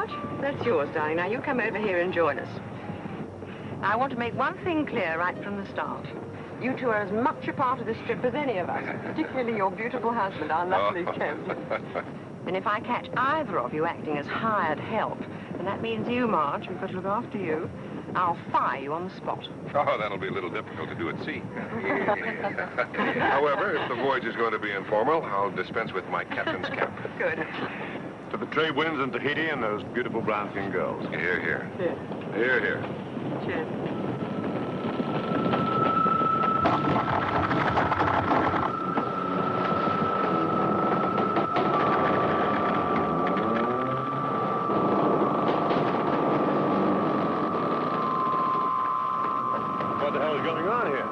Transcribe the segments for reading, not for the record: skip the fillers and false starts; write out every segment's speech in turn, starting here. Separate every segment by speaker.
Speaker 1: Marge? That's yours, darling. Now, you come over here and join us. I want to make one thing clear right from the start. You two are as much a part of this trip as any of us, particularly your beautiful husband, our lovely Kent. And if I catch either of you acting as hired help, and that means you, Marge, we've got to look after you, I'll fire you on the spot.
Speaker 2: Oh, that'll be a little difficult to do at sea. However, if the voyage is going to be informal, I'll dispense with my captain's cap.
Speaker 1: Good.
Speaker 3: To the trade winds and Tahiti and those beautiful brown-skinned girls.
Speaker 2: Here, here.
Speaker 1: Cheers.
Speaker 2: Here, here.
Speaker 1: Cheers.
Speaker 3: What the hell is going on here?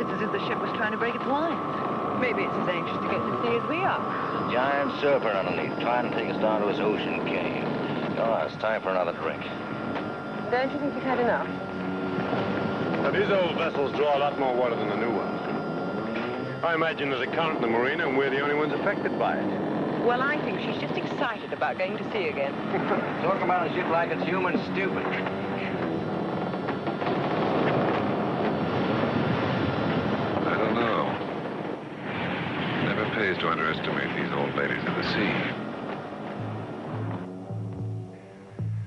Speaker 1: It's as if the ship was trying to break its lines. Maybe it's as anxious to get to sea as we are.
Speaker 4: A giant serpent underneath, trying to take us down to his ocean cave. Oh, it's time for another drink.
Speaker 1: Don't you think you've had enough?
Speaker 3: Now, these old vessels draw a lot more water than the new ones. I imagine there's a current in the marina, and we're the only ones affected by it.
Speaker 1: Well, I think she's just excited about going to sea again.
Speaker 4: Talk about a ship like it's human stupid.
Speaker 2: I don't know. It never pays to underestimate these old ladies of the sea.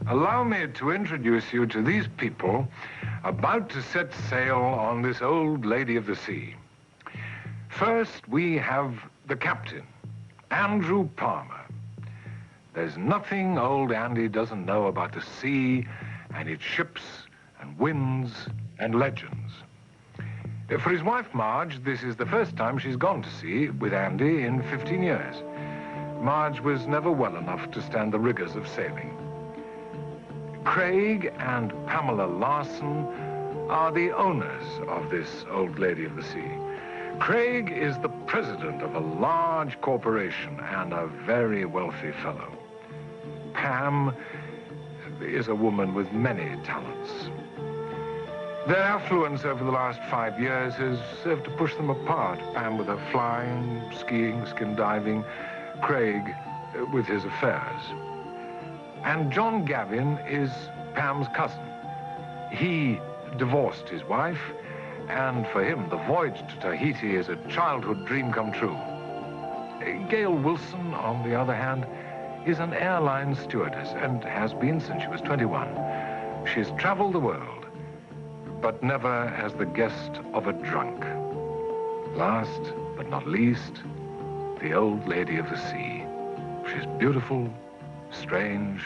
Speaker 5: Allow me to introduce you to these people about to set sail on this old lady of the sea. First, we have the captain, Andrew Palmer. There's nothing old Andy doesn't know about the sea and its ships and winds and legends. For his wife, Marge, this is the first time she's gone to sea with Andy in 15 years. Marge was never well enough to stand the rigors of sailing. Craig and Pamela Larson are the owners of this old lady of the sea. Craig is the president of a large corporation and a very wealthy fellow. Pam is a woman with many talents. Their affluence over the last 5 years has served to push them apart. Pam with her flying, skiing, skin diving, Craig with his affairs. And John Gavin is Pam's cousin. He divorced his wife, and for him, the voyage to Tahiti is a childhood dream come true. Gail Wilson, on the other hand, is an airline stewardess and has been since she was 21. She's traveled the world, but never as the guest of a drunk. Last but not least, the old lady of the sea. She's beautiful, strange,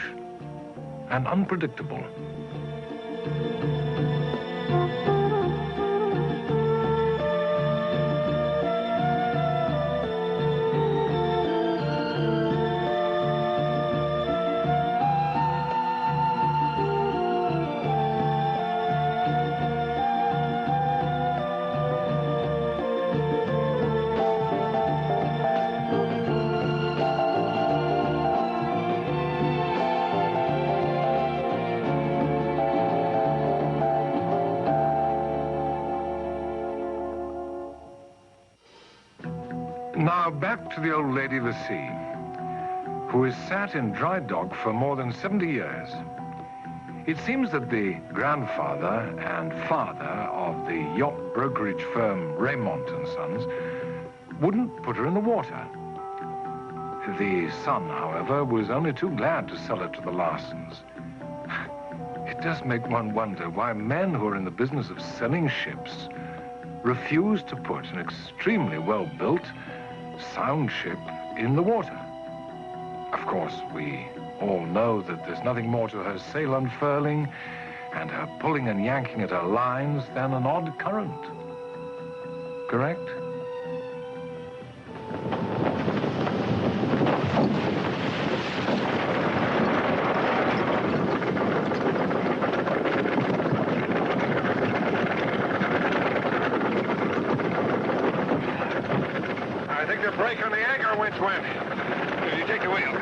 Speaker 5: and unpredictable. Now back to the old lady of the sea, who has sat in dry dock for more than 70 years. It seems that the grandfather and father of the yacht brokerage firm Raymond and Sons wouldn't put her in the water. The son, however, was only too glad to sell it to the Larsons. It does make one wonder why men who are in the business of selling ships refuse to put an extremely well-built, sound ship in the water. Of course, we all know that there's nothing more to her sail unfurling and her pulling and yanking at her lines than an odd current. Correct?
Speaker 2: I think the brake on the anchor winch went. You take the wheel.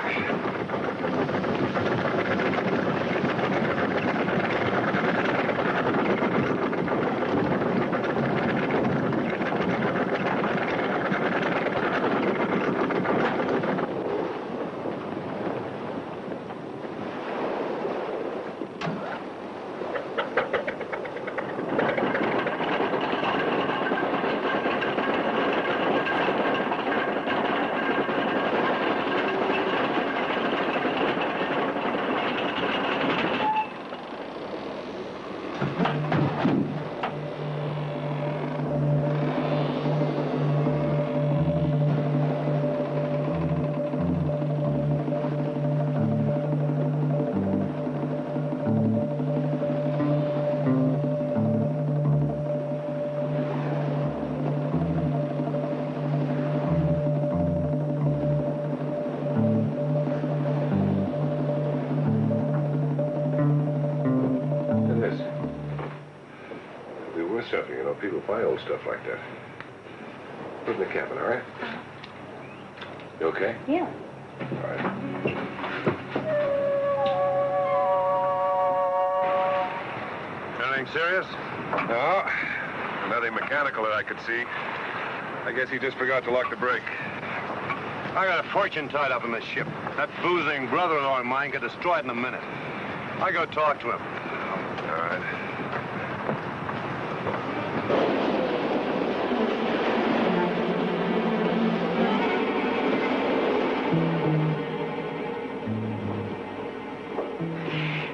Speaker 2: people buy old stuff like that. Put in the cabin, all right? You okay?
Speaker 6: Yeah.
Speaker 2: All right.
Speaker 3: Anything serious?
Speaker 2: No, nothing mechanical that I could see. I guess he just forgot to lock the brake.
Speaker 3: I got a fortune tied up in this ship. That boozing brother-in-law of mine could destroy it in a minute. I go talk to him.
Speaker 2: All right.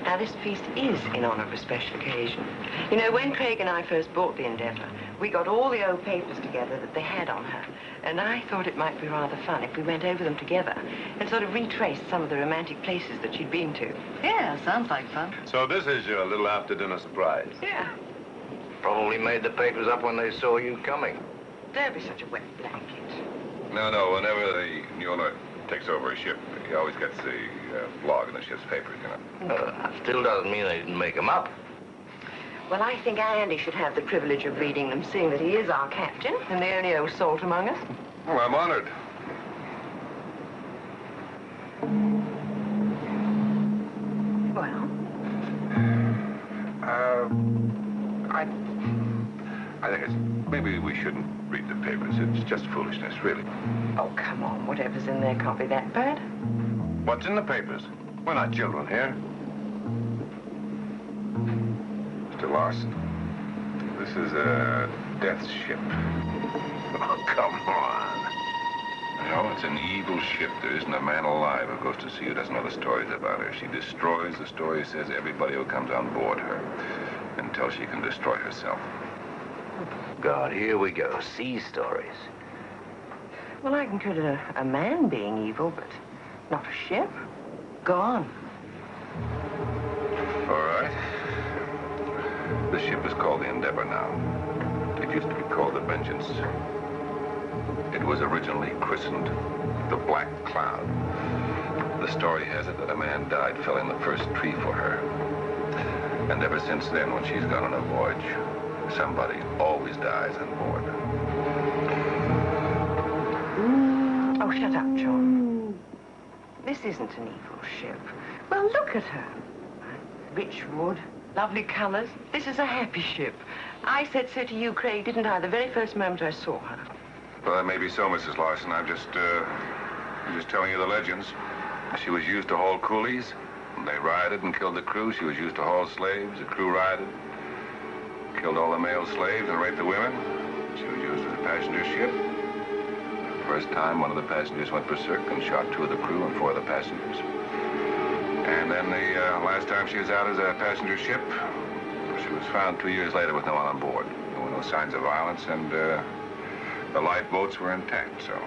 Speaker 1: Now, this feast is in honor of a special occasion. You know, when Craig and I first bought the Endeavour, we got all the old papers together that they had on her. And I thought it might be rather fun if we went over them together and sort of retraced some of the romantic places that she'd been to.
Speaker 6: Yeah, sounds like fun.
Speaker 3: So this is your little after-dinner surprise.
Speaker 1: Yeah.
Speaker 4: Probably made the papers up when they saw you coming.
Speaker 1: Don't be such a wet blanket.
Speaker 2: No, whenever the new owner takes over a ship, he always gets the log in the ship's papers, you know.
Speaker 4: Still doesn't mean they didn't make them up.
Speaker 1: Well, I think Andy should have the privilege of reading them, seeing that he is our captain and the only old salt among us.
Speaker 2: Well, I'm honored.
Speaker 1: Well,
Speaker 2: I think it's... Maybe we shouldn't read the papers. It's just foolishness, really.
Speaker 1: oh, come on. Whatever's in there can't be that bad.
Speaker 3: What's in the papers? We're not children here.
Speaker 2: Mr. Larson, this is a death ship.
Speaker 3: Oh, come on.
Speaker 2: No, it's an evil ship. There isn't a man alive who goes to sea who doesn't know the stories about her. She destroys, the story says, everybody who comes on board her until she can destroy herself.
Speaker 4: God, here we go. Sea stories.
Speaker 1: Well, I can credit a man being evil, but not a ship. Go on.
Speaker 2: All right. The ship is called the Endeavour now. It used to be called the Vengeance. It was originally christened the Black Cloud. The story has it that a man died felling the first tree for her. And ever since then, when she's gone on a voyage, somebody always dies on board.
Speaker 1: Oh, shut up, John. This isn't an evil ship. Well, look at her. Rich wood, lovely colors. This is a happy ship. I said so to you, Craig, didn't I, the very first moment I saw her?
Speaker 2: Well, that may be so, Mrs. Larson. I'm just telling you the legends. She was used to haul coolies. They rioted and killed the crew. She was used to haul slaves. The crew rioted, killed all the male slaves and raped the women. She was used as a passenger ship. The first time, one of the passengers went berserk and shot 2 of the crew and 4 of the passengers. And then the last time she was out as a passenger ship, she was found 2 years later with no one on board. There were no signs of violence, and the lifeboats were intact, so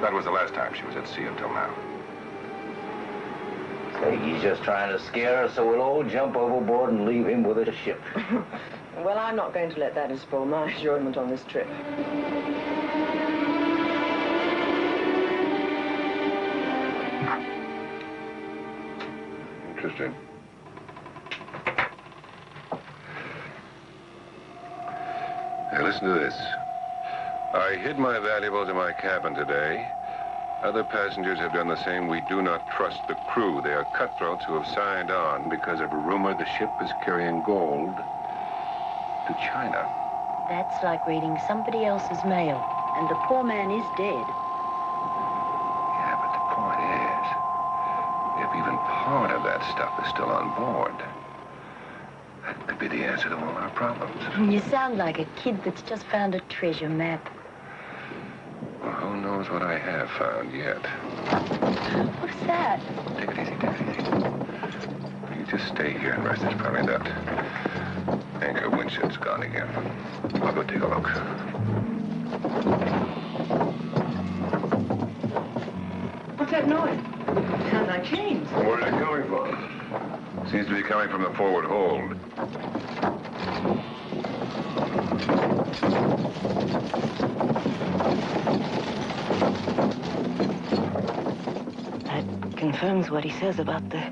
Speaker 2: that was the last time she was at sea until now.
Speaker 4: Say, he's just trying to scare us so we'll all jump overboard and leave him with a ship.
Speaker 1: Well, I'm not going to let that spoil my enjoyment on this trip.
Speaker 2: Interesting. Hey, listen to this. I hid my valuables in my cabin today. Other passengers have done the same. We do not trust the crew. They are cutthroats who have signed on because of a rumor the ship is carrying gold to China.
Speaker 6: That's like reading somebody else's mail, and the poor man is dead.
Speaker 2: Yeah, but the point is, if even part of that stuff is still on board, that could be the answer to all our problems.
Speaker 6: You sound like a kid that's just found a treasure map.
Speaker 2: Well, who knows what I have found yet.
Speaker 6: What's that?
Speaker 2: Take it easy, take it easy. You just stay here and rest. It's probably that anchor windshed's gone again. I'll go take a look.
Speaker 1: What's that noise? Sounds like chains.
Speaker 2: Where is it coming from? Seems to be coming from the forward hold.
Speaker 1: That confirms what he says about the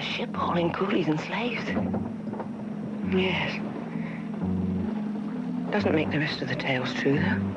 Speaker 1: ship hauling coolies and slaves. Yes. Doesn't make the rest of the tales true, though.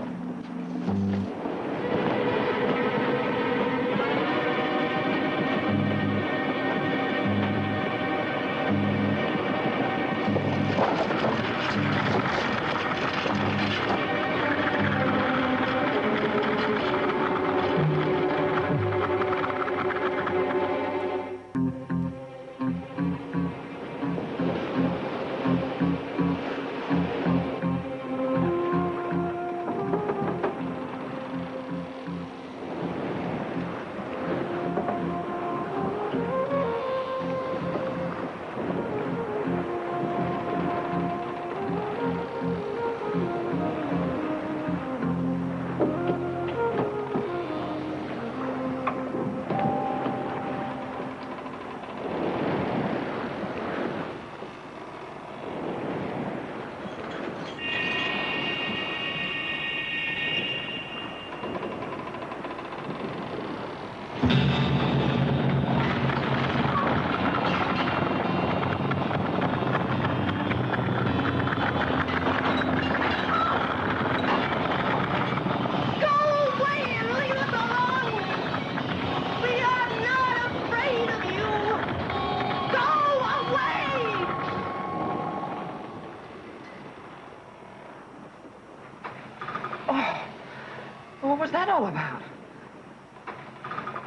Speaker 1: What was that all about?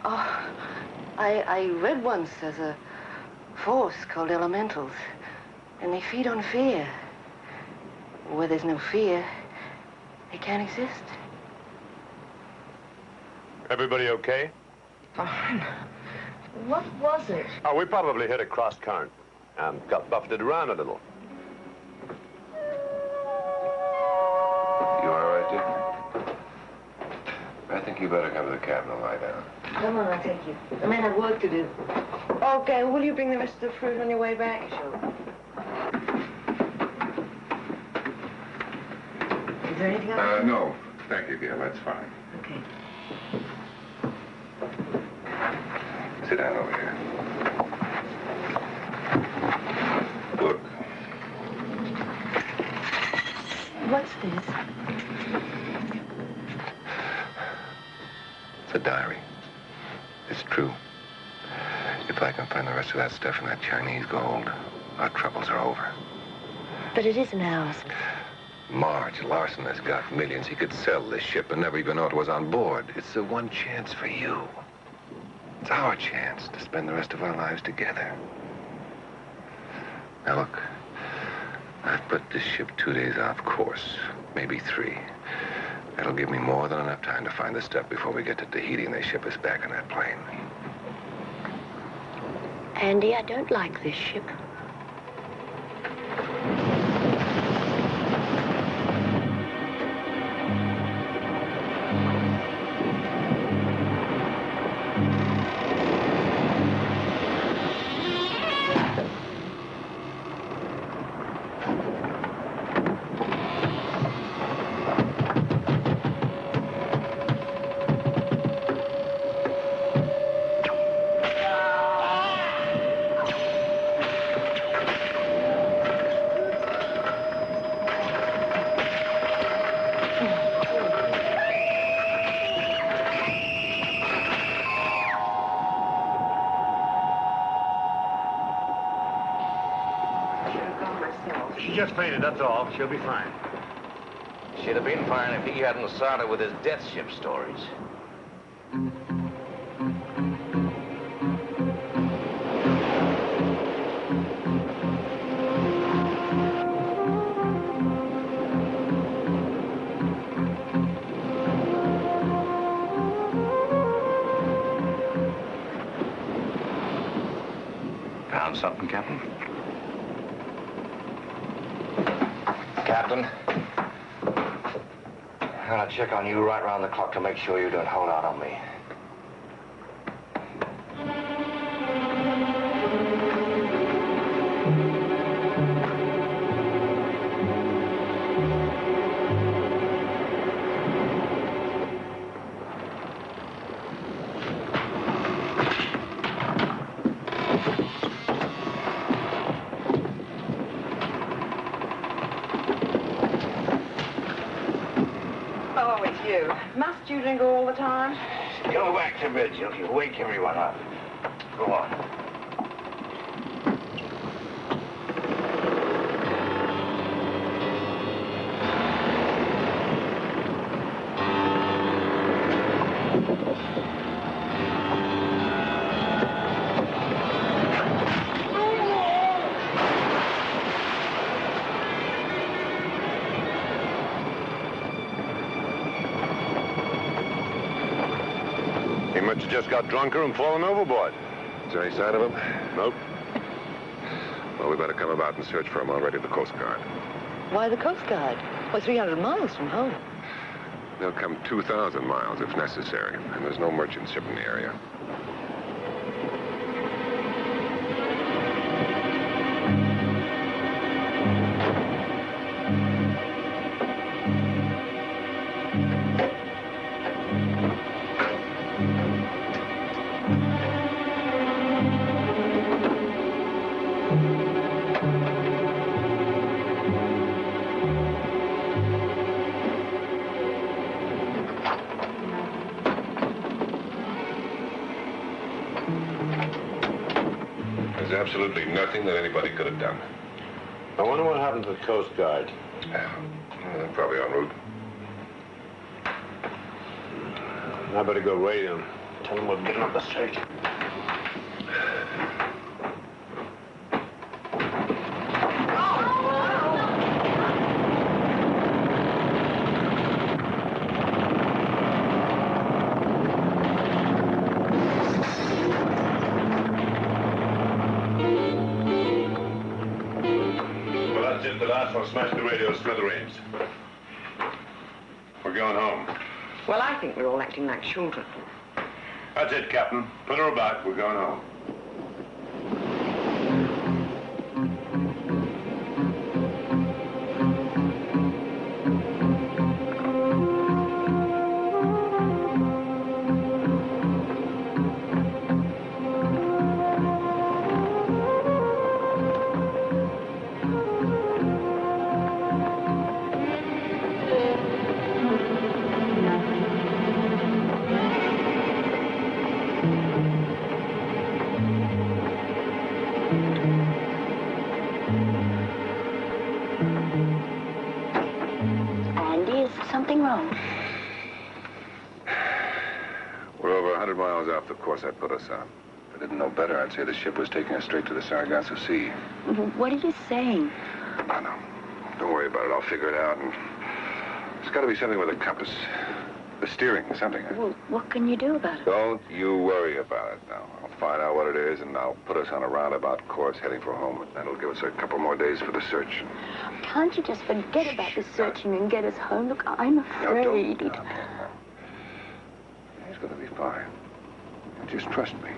Speaker 7: Oh, I read once there's a force called elementals, and they feed on fear. Where there's no fear, they can't exist.
Speaker 3: Everybody okay?
Speaker 1: Fine.
Speaker 7: What was it?
Speaker 3: Oh, we probably hit a cross current and got buffeted around a little.
Speaker 2: You all right, Dick? I think you better come to the cabin and lie down.
Speaker 7: Come on, I'll take you. The men have work to do.
Speaker 1: Okay, will you bring the rest of the fruit on your way back?
Speaker 7: Sure. Is there anything else?
Speaker 2: No. Thank you, Gil. That's fine.
Speaker 7: Okay.
Speaker 2: Sit down over here. Look.
Speaker 7: What's this?
Speaker 2: It's a diary. It's true. If I can find the rest of that stuff in that Chinese gold, our troubles are over.
Speaker 6: But it isn't ours.
Speaker 2: Marge Larson has got millions. He could sell this ship and never even know it was on board. It's the one chance for you. It's our chance to spend the rest of our lives together. Now, look, I've put this ship 2 days off course, maybe 3. That'll give me more than enough time to find the stuff before we get to Tahiti and they ship us back on that plane.
Speaker 6: Andy, I don't like this ship.
Speaker 3: She just fainted, that's all. She'll be fine.
Speaker 4: She'd have been fine if he hadn't started with his death ship stories. Found something, Captain? Captain, I'm gonna check on you right round the clock to make sure you don't hold out on me.
Speaker 1: you drink all the time?
Speaker 4: Go back to bed, Jill. You wake everyone up. Go on.
Speaker 3: He must have just got drunker and fallen overboard.
Speaker 2: Is there any sign of him?
Speaker 3: Nope.
Speaker 2: Well, we better come about and search for him already. The Coast Guard.
Speaker 7: Why the Coast Guard? We're 300 miles from home.
Speaker 2: They'll come 2,000 miles if necessary, and there's no merchant ship in the area. There's absolutely nothing that anybody could have done.
Speaker 3: I wonder what happened to the Coast Guard.
Speaker 2: They're probably en route.
Speaker 3: I better go radio them. Tell them we're getting up the search.
Speaker 2: The last one smashed the radio to smithereens. We're going home.
Speaker 1: Well, I think we're all acting like children.
Speaker 2: That's it, Captain. Put her back. We're going home.
Speaker 6: Something wrong?
Speaker 2: We're over 100 miles off the course I put us on. If I didn't know better, I'd say the ship was taking us straight to the Sargasso Sea.
Speaker 6: What are you saying?
Speaker 2: I know. Don't worry about it. I'll figure it out. And there's got to be something with the compass. The steering, something.
Speaker 6: Well, what can you do about it?
Speaker 2: Don't you worry about it now. I'll find out what it is, and I'll put us on a roundabout course heading for home. That'll give us a couple more days for the search.
Speaker 6: Can't you just forget about the searching and get us home? Look, I'm afraid.
Speaker 2: No. He's going to be fine. Just trust me.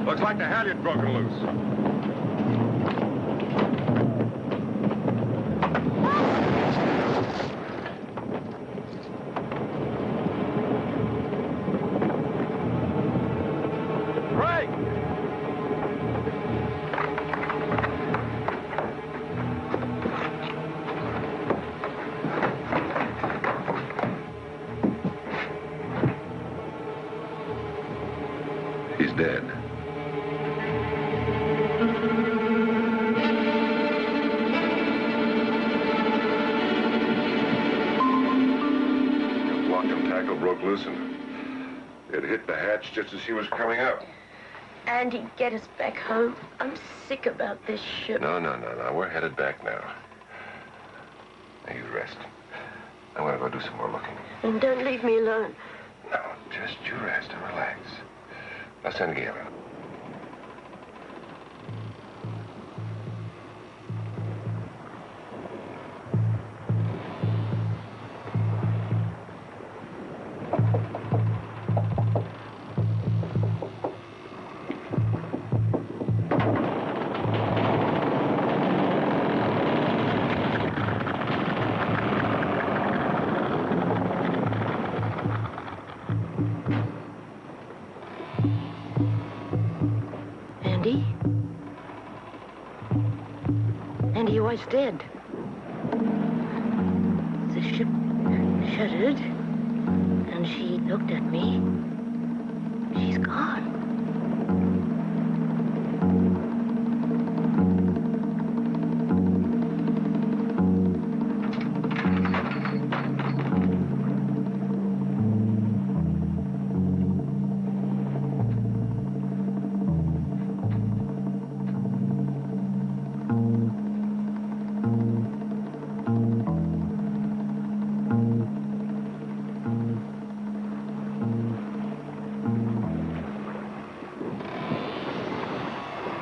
Speaker 3: Looks like the halyard broken loose.
Speaker 2: He's dead. The block and tackle broke loose and it hit the hatch just as she was coming up.
Speaker 6: Andy, get us back home. I'm sick about this ship.
Speaker 2: No. We're headed back now. Now you rest. I'm gonna go do some more looking.
Speaker 6: And don't leave me alone.
Speaker 2: No, just you rest and relax. I'll send Gail out.
Speaker 6: Andy? Andy, your wife's dead. The ship shuddered, and she looked at me. She's gone.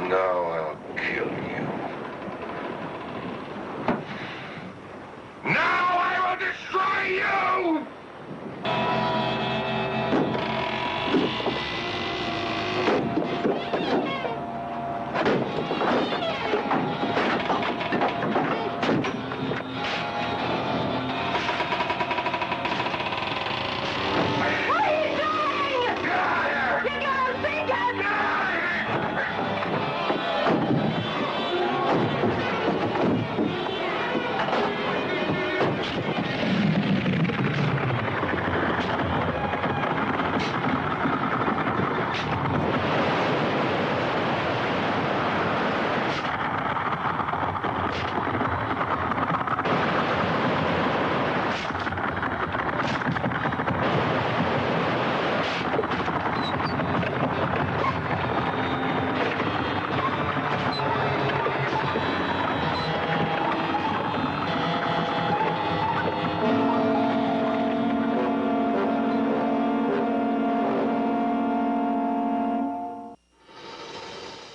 Speaker 2: Now I'll kill you. Now I will destroy you!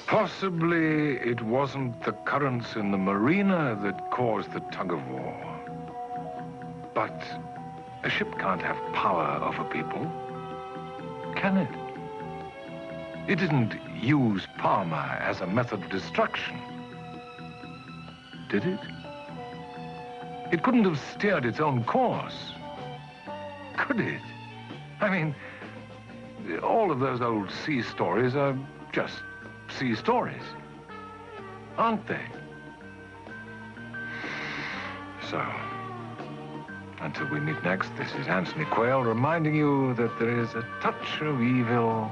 Speaker 5: Possibly it wasn't the currents in the marina that caused the tug-of-war. But a ship can't have power over people, can it? It didn't use Parma as a method of destruction, did it? It couldn't have steered its own course, could it? I mean, all of those old sea stories are just sea stories, aren't they? So, until we meet next, this is Anthony Quayle reminding you that there is a touch of evil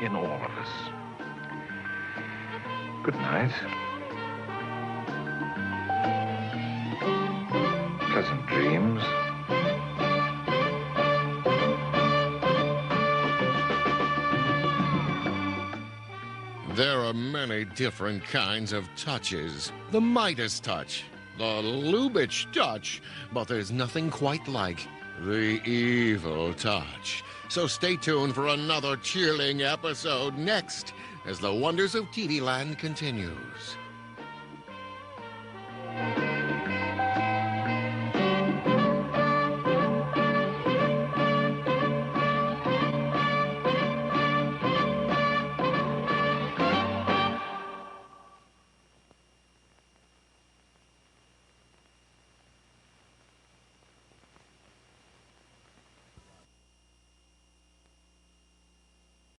Speaker 5: in all of us. Good night. Pleasant dreams.
Speaker 8: There are many different kinds of touches. The Midas touch, the Lubitsch touch, but there's nothing quite like the evil touch. So stay tuned for another chilling episode next as the Wonders of TV Land continues.